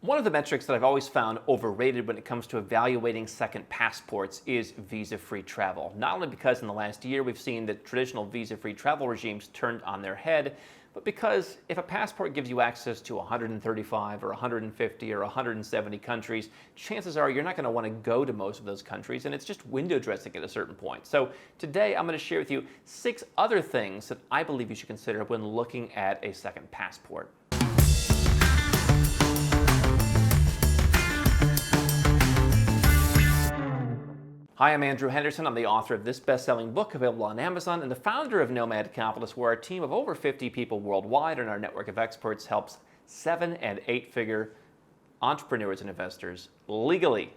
One of the metrics that I've always found overrated when it comes to evaluating second passports is visa-free travel. Not only because in the last year we've seen the traditional visa-free travel regimes turned on their head, but because if a passport gives you access to 135 or 150 or 170 countries, chances are you're not going to want to go to most of those countries, and it's just window dressing at a certain point. So today I'm going to share with you 6 other things that I believe you should consider when looking at a second passport. Hi, I'm Andrew Henderson. I'm the author of this best-selling book available on Amazon and the founder of Nomad, where our team of over 50 people worldwide and our network of experts helps 7- and 8-figure entrepreneurs and investors legally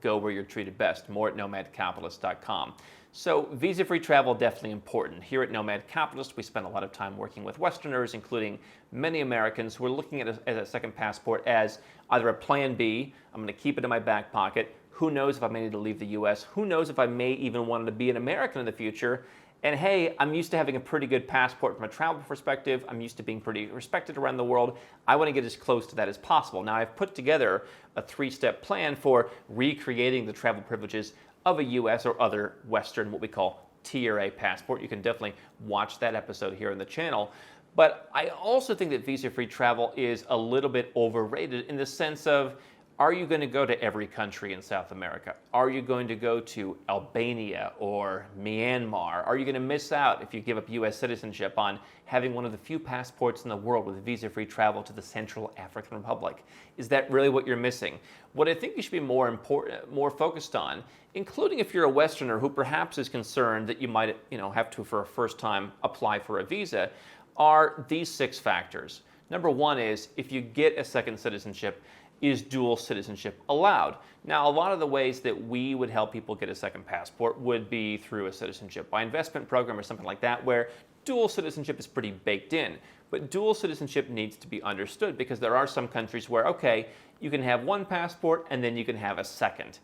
go where you're treated best. More at nomadcapitalist.com. So visa-free travel, definitely important. Here at Nomad Capitalist, we spend a lot of time working with Westerners, including many Americans who are looking at a second passport as either a plan B, I'm going to keep it in my back pocket, who knows if I may need to leave the US, who knows if I may even want to be an American in the future, and hey, I'm used to having a pretty good passport from a travel perspective, I'm used to being pretty respected around the world, I want to get as close to that as possible. Now I've put together a 3-step plan for recreating the travel privileges of a US or other Western, what we call Tier A passport. You can definitely watch that episode here on the channel. But I also think that visa-free travel is a little bit overrated in the sense of, are you going to go to every country in South America? Are you going to go to Albania or Myanmar? Are you going to miss out if you give up US citizenship on having one of the few passports in the world with visa-free travel to the Central African Republic? Is that really what you're missing? What I think you should be more focused on, including if you're a Westerner who perhaps is concerned that you might have to, for a first time, apply for a visa, are these 6 factors. Number 1 is, if you get a second citizenship, is dual citizenship allowed? Now, a lot of the ways that we would help people get a second passport would be through a citizenship by investment program or something like that, where dual citizenship is pretty baked in. But dual citizenship needs to be understood because there are some countries where, okay, you can have one passport and then you can have a second.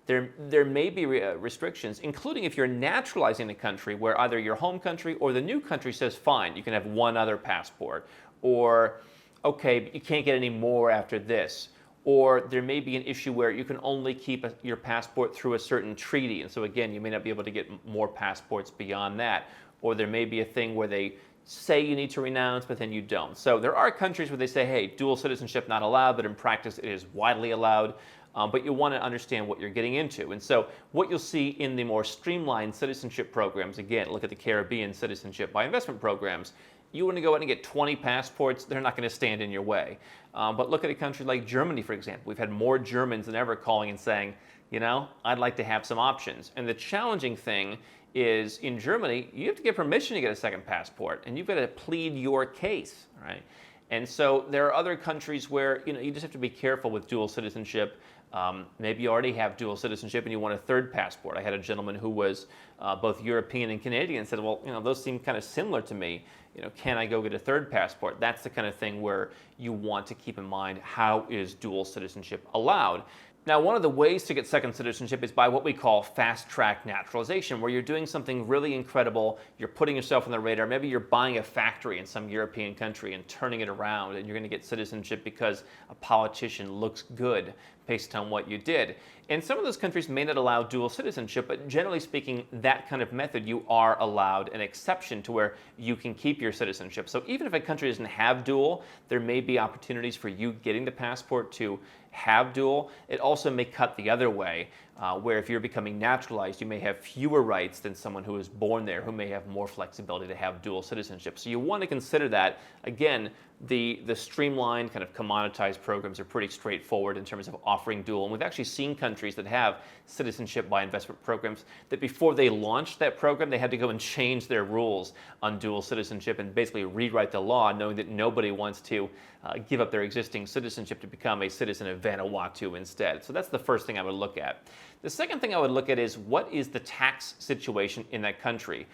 There may be restrictions, including if you're naturalizing a country where either your home country or the new country says, fine, you can have one other passport, or, okay, but you can't get any more after this. Or there may be an issue where you can only keep your passport through a certain treaty. And so again, you may not be able to get more passports beyond that. Or there may be a thing where they say you need to renounce, but then you don't. So there are countries where they say, hey, dual citizenship not allowed, but in practice it is widely allowed. But you want to understand what you're getting into. And so what you'll see in the more streamlined citizenship programs, again, look at the Caribbean citizenship by investment programs, you want to go out and get 20 passports, they're not going to stand in your way. But look at a country like Germany, for example. We've had more Germans than ever calling and saying, I'd like to have some options. And the challenging thing is, in Germany, you have to get permission to get a second passport, and you've got to plead your case, right? And so there are other countries where you just have to be careful with dual citizenship. Maybe you already have dual citizenship and you want a 3rd passport. I had a gentleman who was both European and Canadian and said, well, those seem kind of similar to me. Can I go get a 3rd passport? That's the kind of thing where you want to keep in mind, how is dual citizenship allowed? Now, one of the ways to get second citizenship is by what we call fast-track naturalization, where you're doing something really incredible, you're putting yourself on the radar, maybe you're buying a factory in some European country and turning it around, and you're going to get citizenship because a politician looks good based on what you did. And some of those countries may not allow dual citizenship, but generally speaking, that kind of method, you are allowed an exception to where you can keep your citizenship. So even if a country doesn't have dual, there may be opportunities for you getting the passport to have dual. It also may cut the other way, where if you're becoming naturalized, you may have fewer rights than someone who is born there, who may have more flexibility to have dual citizenship. So you want to consider that. Again, the streamlined kind of commoditized programs are pretty straightforward in terms of offering dual. And we've actually seen countries that have citizenship by investment programs that before they launched that program, they had to go and change their rules on dual citizenship and basically rewrite the law, knowing that nobody wants to give up their existing citizenship to become a citizen of Vanuatu instead. So that's the first thing I would look at. The second thing I would look at is, what is the tax situation in that country?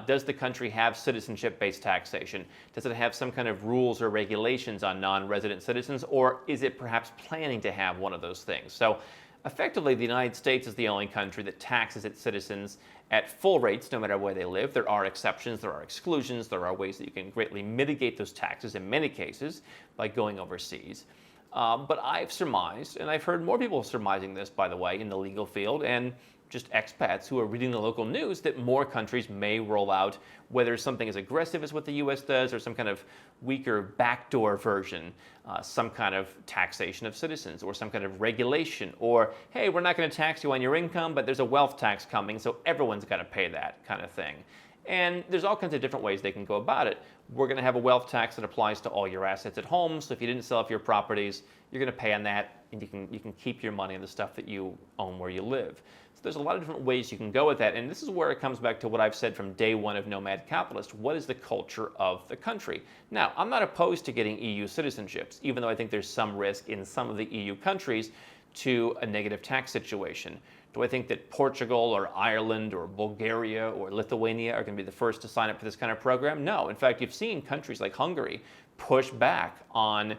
Does the country have citizenship-based taxation? Does it have some kind of rules or regulations on non-resident citizens, or is it perhaps planning to have one of those things? So effectively, the United States is the only country that taxes its citizens at full rates no matter where they live. There are exceptions, there are exclusions, there are ways that you can greatly mitigate those taxes in many cases by going overseas. But I've surmised, and I've heard more people surmising this, by the way, in the legal field, and just expats who are reading the local news, that more countries may roll out, whether something as aggressive as what the U.S. does or some kind of weaker backdoor version, some kind of taxation of citizens or some kind of regulation, or, hey, we're not going to tax you on your income, but there's a wealth tax coming, so everyone's got to pay that kind of thing. And there's all kinds of different ways they can go about it. We're going to have a wealth tax that applies to all your assets at home, so if you didn't sell off your properties, you're going to pay on that, and you can keep your money on the stuff that you own where you live. So there's a lot of different ways you can go with that, and this is where it comes back to what I've said from day one of Nomad Capitalist. What is the culture of the country? Now, I'm not opposed to getting EU citizenships, even though I think there's some risk in some of the EU countries to a negative tax situation. Do I think that Portugal or Ireland or Bulgaria or Lithuania are going to be the first to sign up for this kind of program? No. In fact, you've seen countries like Hungary push back on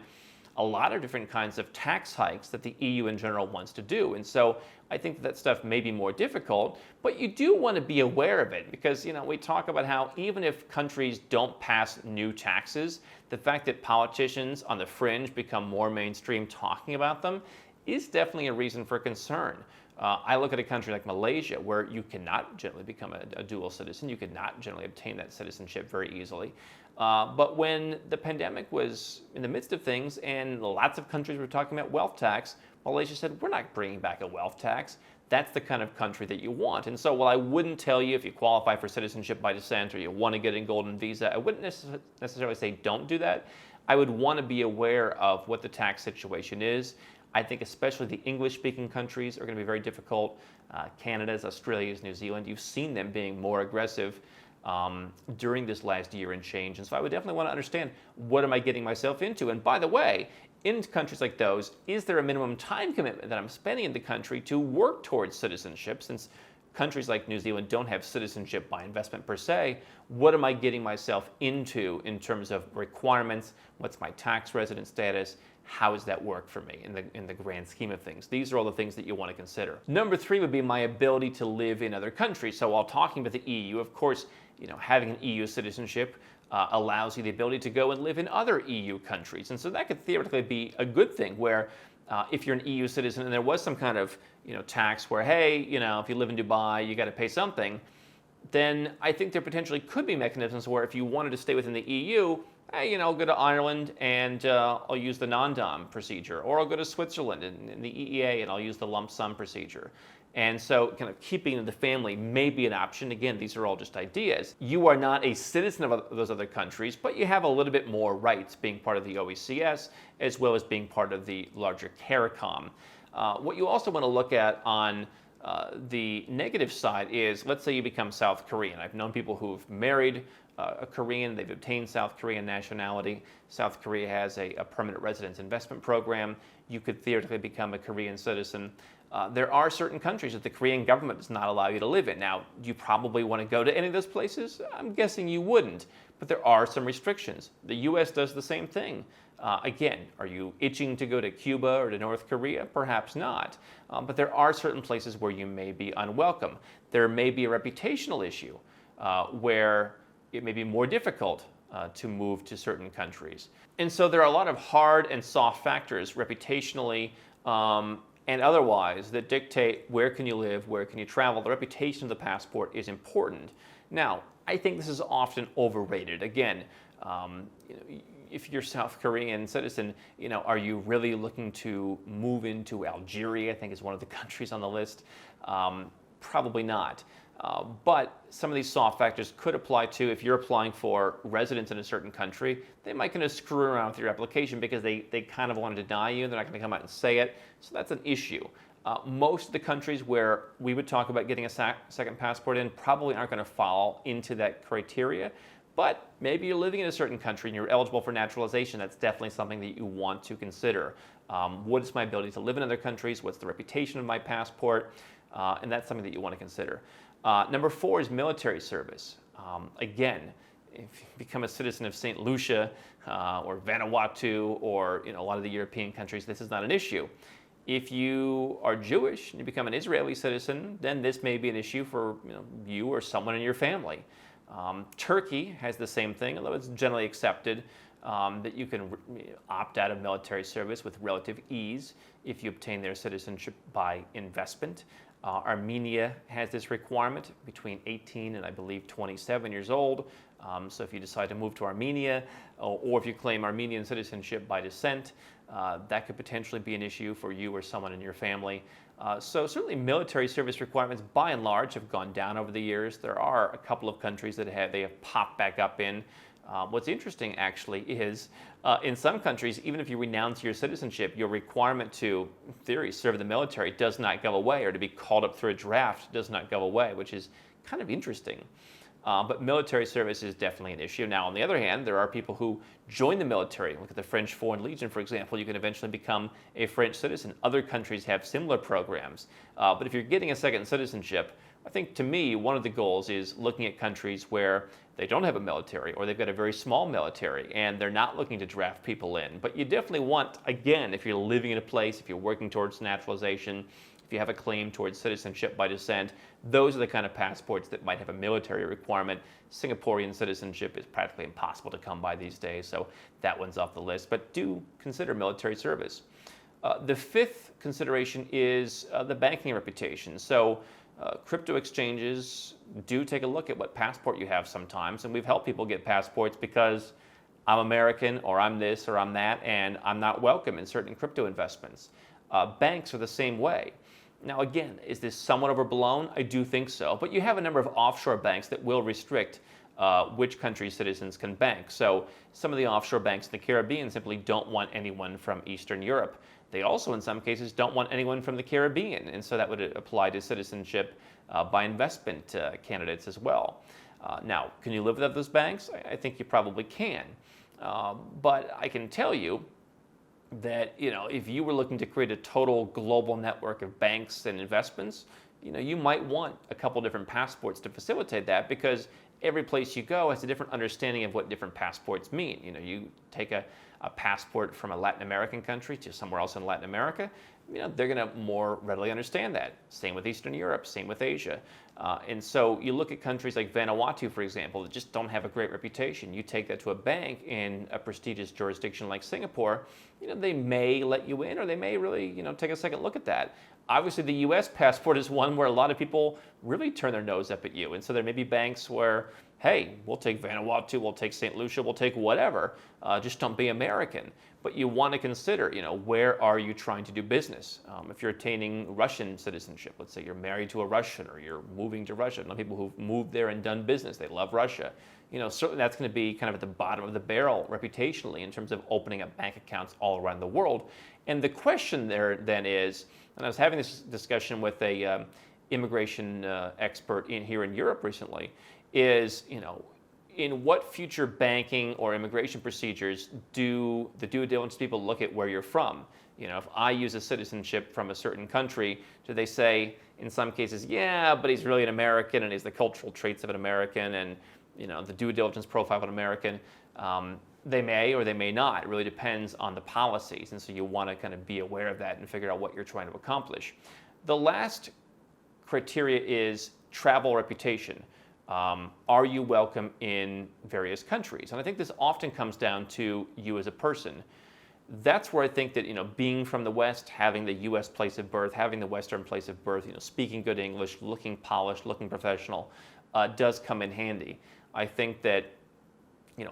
a lot of different kinds of tax hikes that the EU in general wants to do. And so I think that stuff may be more difficult, but you do want to be aware of it because, we talk about how even if countries don't pass new taxes, the fact that politicians on the fringe become more mainstream talking about them is definitely a reason for concern. I look at a country like Malaysia, where you cannot generally become a dual citizen. You could not generally obtain that citizenship very easily. But when the pandemic was in the midst of things and lots of countries were talking about wealth tax, Malaysia said, we're not bringing back a wealth tax. That's the kind of country that you want. And so while I wouldn't tell you if you qualify for citizenship by descent or you want to get a golden visa, I wouldn't necessarily say don't do that. I would want to be aware of what the tax situation is. I think especially the English-speaking countries are going to be very difficult. Canada's, Australia's, New Zealand, you've seen them being more aggressive during this last year and change. And so I would definitely want to understand, what am I getting myself into? And by the way, in countries like those, is there a minimum time commitment that I'm spending in the country to work towards citizenship? Since countries like New Zealand don't have citizenship by investment per se, what am I getting myself into in terms of requirements? What's my tax resident status? How does that work for me in the grand scheme of things? These are all the things that you want to consider. Number 3 would be my ability to live in other countries. So while talking about the EU, of course, having an EU citizenship allows you the ability to go and live in other EU countries. And so that could theoretically be a good thing where if you're an EU citizen and there was some kind of tax where, hey, if you live in Dubai, you got to pay something, then I think there potentially could be mechanisms where if you wanted to stay within the EU, hey, I'll go to Ireland and I'll use the non-dom procedure, or I'll go to Switzerland in the EEA and I'll use the lump sum procedure. And so kind of keeping the family may be an option. Again, these are all just ideas. You are not a citizen of those other countries, but you have a little bit more rights being part of the OECS as well as being part of the larger CARICOM. What you also want to look at on the negative side is, let's say you become South Korean. I've known people who've married a Korean, they've obtained South Korean nationality. South Korea has a permanent residence investment program. You could theoretically become a Korean citizen. There are certain countries that the Korean government does not allow you to live in. Now, do you probably want to go to any of those places? I'm guessing you wouldn't, but there are some restrictions. The U.S. does the same thing. Again, are you itching to go to Cuba or to North Korea? Perhaps not. But there are certain places where you may be unwelcome. There may be a reputational issue where it may be more difficult to move to certain countries. And so there are a lot of hard and soft factors, reputationally and otherwise, that dictate where can you live, where can you travel. The reputation of the passport is important. Now, I think this is often overrated. Again, if you're South Korean citizen, are you really looking to move into Algeria? I think is one of the countries on the list. Probably not. But some of these soft factors could apply to if you're applying for residence in a certain country. They might kind of screw around with your application because they kind of want to deny you. They're not going to come out and say it. So that's an issue. Most of the countries where we would talk about getting a second passport in probably aren't going to fall into that criteria. But maybe you're living in a certain country and you're eligible for naturalization. That's definitely something that you want to consider. What is my ability to live in other countries? What's the reputation of my passport? And that's something that you want to consider. Number 4 is military service. Again, if you become a citizen of St. Lucia or Vanuatu or a lot of the European countries, this is not an issue. If you are Jewish and you become an Israeli citizen, then this may be an issue for you or someone in your family. Turkey has the same thing, although it's generally accepted. that you can opt out of military service with relative ease if you obtain their citizenship by investment. Armenia has this requirement between 18 and I believe 27 years old. So if you decide to move to Armenia, or if you claim Armenian citizenship by descent, that could potentially be an issue for you or someone in your family. So certainly military service requirements by and large have gone down over the years. There are a couple of countries that have popped back up in. What's interesting actually is in some countries, even if you renounce your citizenship, your requirement to, in theory, serve in the military does not go away, or to be called up through a draft does not go away, which is kind of interesting. But military service is definitely an issue. Now, on the other hand, there are people who join the military. Look at the French Foreign Legion, for example. You can eventually become a French citizen. Other countries have similar programs. But if you're getting a second citizenship, I think to me, one of the goals is looking at countries where they don't have a military, or they've got a very small military, and they're not looking to draft people in. But you definitely want, again, if you're living in a place, if you're working towards naturalization, if you have a claim towards citizenship by descent, those are the kind of passports that might have a military requirement. Singaporean citizenship is practically impossible to come by these days, so that one's off the list. But do consider military service. The fifth consideration is the banking reputation. So crypto exchanges do take a look at what passport you have sometimes, and we've helped people get passports because I'm American, or I'm this, or I'm that, and I'm not welcome in certain crypto investments. Banks are the same way. Now again, is this somewhat overblown? I do think so, but you have a number of offshore banks that will restrict which country's citizens can bank. So some of the offshore banks in the Caribbean simply don't want anyone from Eastern Europe. They also, in some cases, don't want anyone from the Caribbean, and so that would apply to citizenship by investment candidates as well. Now, can you live without those banks? I think you probably can. But I can tell you that if you were looking to create a total global network of banks and investments, you might want a couple different passports to facilitate that, because every place you go has a different understanding of what different passports mean. You take a passport from a Latin American country to somewhere else in Latin America, they're going to more readily understand that. Same with Eastern Europe, same with Asia. And so you look at countries like Vanuatu, for example, that just don't have a great reputation. You take that to a bank in a prestigious jurisdiction like Singapore, they may let you in, or they may really, take a second look at that. Obviously, the U.S. passport is one where a lot of people really turn their nose up at you. And so there may be banks where, hey, we'll take Vanuatu, we'll take St. Lucia, we'll take whatever, just don't be American. But you want to consider, where are you trying to do business? If you're attaining Russian citizenship, let's say you're married to a Russian, or you're moving to Russia. A lot of people who've moved there and done business, they love Russia. Certainly that's going to be kind of at the bottom of the barrel reputationally in terms of opening up bank accounts all around the world. And the question there then is, and I was having this discussion with a immigration expert here in Europe recently, is, in what future banking or immigration procedures do the due diligence people look at where you're from? If I use a citizenship from a certain country, do they say, in some cases, yeah, but he's really an American and he's the cultural traits of an American and, the due diligence profile of an American? They may or they may not. It really depends on the policies. And so you want to kind of be aware of that and figure out what you're trying to accomplish. The last criteria is travel reputation. Are you welcome in various countries? And I think this often comes down to you as a person. That's where I think that, being from the West, having the U.S. place of birth, having the Western place of birth, speaking good English, looking polished, looking professional, does come in handy. I think that,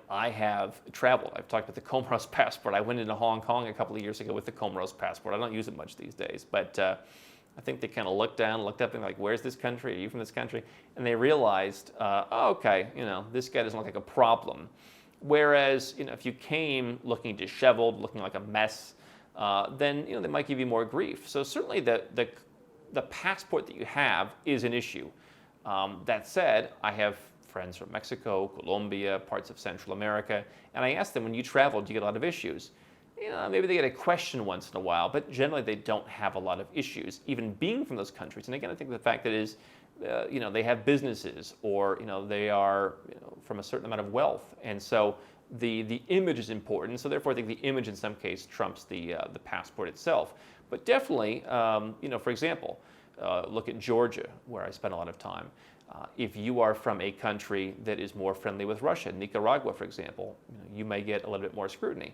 I have traveled. I've talked about the Comoros passport. I went into Hong Kong a couple of years ago with the Comoros passport. I don't use it much these days, but I think they kind of looked down, looked up, and like, where's this country? Are you from this country? And they realized, oh, okay, this guy doesn't look like a problem. Whereas, if you came looking disheveled, looking like a mess, then, they might give you more grief. So certainly the passport that you have is an issue. That said, I have friends from Mexico, Colombia, parts of Central America, and I asked them, when you travel, do you get a lot of issues? Maybe they get a question once in a while, but generally they don't have a lot of issues, even being from those countries. And again, I think the fact that is, they have businesses, or they are from a certain amount of wealth, and so the image is important. So therefore, I think the image in some case trumps the passport itself. But definitely, for example, look at Georgia, where I spent a lot of time. If you are from a country that is more friendly with Russia, Nicaragua, for example, you may get a little bit more scrutiny.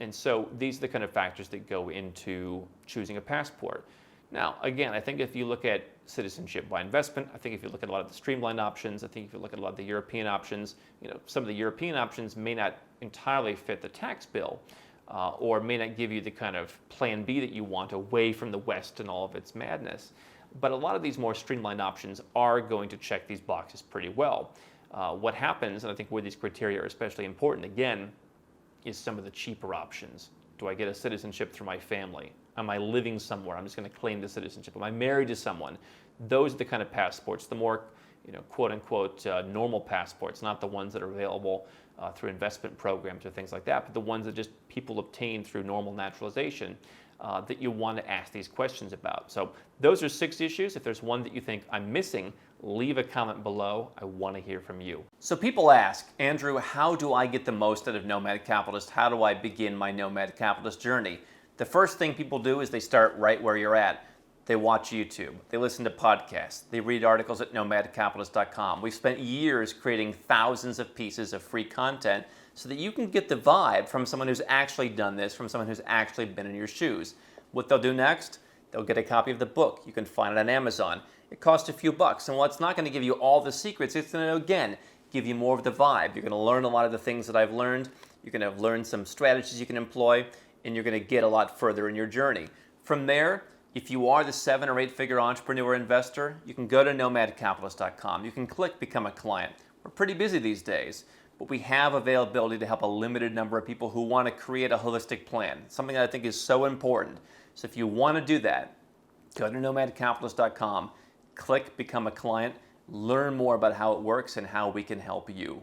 And so these are the kind of factors that go into choosing a passport. Now, again, I think if you look at citizenship by investment, I think if you look at a lot of the streamlined options, I think if you look at a lot of the European options, some of the European options may not entirely fit the tax bill, or may not give you the kind of plan B that you want away from the West and all of its madness. But a lot of these more streamlined options are going to check these boxes pretty well. What happens, and I think where these criteria are especially important, again, is some of the cheaper options. Do I get a citizenship through my family? Am I living somewhere? I'm just going to claim the citizenship. Am I married to someone? Those are the kind of passports, the more, quote unquote, normal passports, not the ones that are available through investment programs or things like that, but the ones that just people obtain through normal naturalization that you want to ask these questions about. So those are 6 issues. If there's one that you think I'm missing, leave a comment below. I want to hear from you. So people ask, Andrew, how do I get the most out of Nomad Capitalist? How do I begin my Nomad Capitalist journey? The first thing people do is they start right where you're at. They watch YouTube, they listen to podcasts, they read articles at nomadcapitalist.com. We've spent years creating thousands of pieces of free content so that you can get the vibe from someone who's actually done this, from someone who's actually been in your shoes. What they'll do next, they'll get a copy of the book. You can find it on Amazon. It costs a few bucks, and while it's not going to give you all the secrets, it's going to, again, give you more of the vibe. You're going to learn a lot of the things that I've learned. You're going to learn some strategies you can employ, and you're going to get a lot further in your journey. From there, if you are the 7 or 8-figure entrepreneur investor, you can go to nomadcapitalist.com. You can click Become a Client. We're pretty busy these days, but we have availability to help a limited number of people who want to create a holistic plan, something that I think is so important. So if you want to do that, go to nomadcapitalist.com, click Become a Client, learn more about how it works and how we can help you.